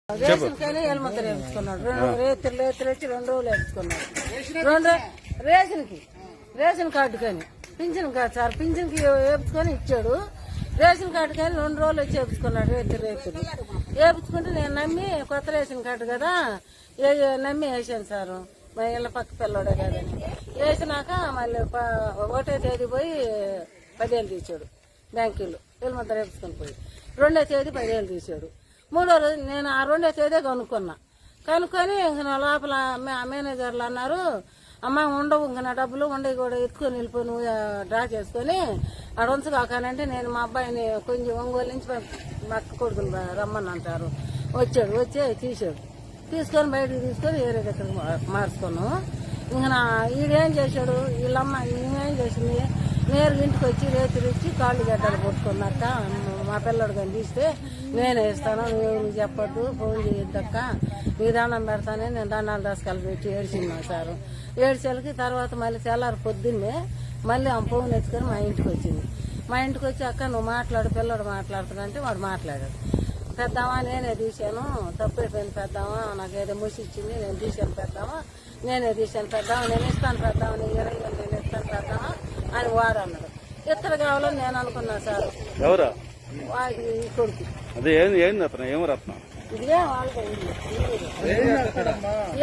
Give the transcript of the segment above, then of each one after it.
Ration కానీ ఎలుమత వేయించుకున్నాడు. రేతులు వచ్చి 2 రోజులు వేయించుకున్నాడు. రేషన్ కార్డు కానీ పింఛన్ కాదు సార్, పింఛన్కి వేయించుకొని ఇచ్చాడు. రేషన్ కార్డు కానీ 2 రోజులు వచ్చి వేయించుకున్నాడు. రేతులు వేయించుకుంటే నేను నమ్మి కొత్త రేషన్ కార్డు కదా నమ్మి వేసాను సార్. మా ఇళ్ళ పక్క పిల్లడే కదని వేసినాక మళ్ళీ 1వ తేదీ పోయి 10,000 తీసాడు. బ్యాంకులో ఎలుమత వేయించుకొని పోయి 2వ తేదీ 10,000 తీసాడు. 3వ రోజు నేను ఆ 2వ తేదీ కనుక్కొని ఇంక నా లోపల మేనేజర్లు అన్నారు, అమ్మ ఉండవు ఇంక నా డబ్బులు ఉండవు కూడా ఎత్తుకొని వెళ్ళిపోయి నువ్వు డ్రా చేసుకొని ఆడ ఉంచగాకానంటే నేను మా అబ్బాయిని కొంచెం ఒంగోలు నుంచి మా అక్క కొడుకుని రమ్మని అంటారు. వచ్చి తీసుకొని బయటకు తీసుకొని వేరే దగ్గర మార్చుకున్నాము. ఇంక ఈడేం చేశాడు, వీళ్ళమ్మ ఈమెం చేసింది, నేరుగా ఇంటికి వచ్చి రేతులు ఇచ్చి కాళ్ళు గడ్డలు కొట్టుకున్నాక మా పిల్లడు కానీ తీస్తే నేనే ఇస్తాను, నువ్వు చెప్పొద్దు, ఫోన్ చేయొద్దక్క, నీ దండం పెడతానే నేను దండాలు దశకాలు పెట్టి ఏడ్చిన్నా సారు. ఏడ్చేలకి తర్వాత మళ్ళీ తెల్లారి పొద్దున్నే మళ్ళీ ఆ ఫోన్ ఎత్తుకొని మా ఇంటికి వచ్చింది. మా ఇంటికి వచ్చి అక్క నువ్వు మాట్లాడు, పిల్లడు మాట్లాడుతుందంటే వాడు మాట్లాడాడు. పెద్దామా నేనే తీశాను, తప్పైపోయింది పెద్దామా, నాకు ఏదో ముసి ఇచ్చింది నేను తీశాను పెద్దామా, నేనే తీశాను పెద్దామా, నేను ఇస్తాను పెద్దామా, నీ 20,000 నేను ఇస్తాను పెద్దామా అని వాడు అన్నాడు. ఇతరు కావాలని నేను అనుకున్నా సార్. ఎవరా వాడి కొడుకు అదే ఏంది అతను ఏమో రత్నం ఇదే వాళ్ళకి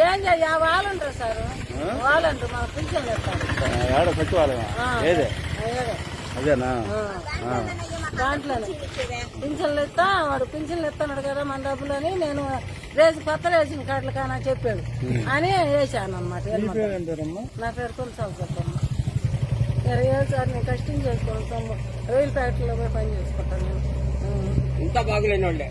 ఏం చెయ్య వాళ్ళంటారు సార్, వాళ్ళంటారు మాకు పింఛన్లు ఇస్తాను సచివాలయం ఏదే అదేనా దాంట్లోనే పింఛన్లు ఇస్తా, వాడు పింఛన్లు ఇస్తున్నాడు కదా మన డబ్బులు అని నేను కొత్త రేషన్ కార్డులు కానీ చెప్పాడు అని వేసాను అన్నమాట. నా పేరు కొనసాగుతాను. 20 ఏళ్ళు సార్ నేను కష్టం చేసుకుంటాము, రైలు ఫ్యాక్టరీలో పోయి పని చేసుకుంటాను నేను. ఇంకా బాగులేని వాళ్ళే.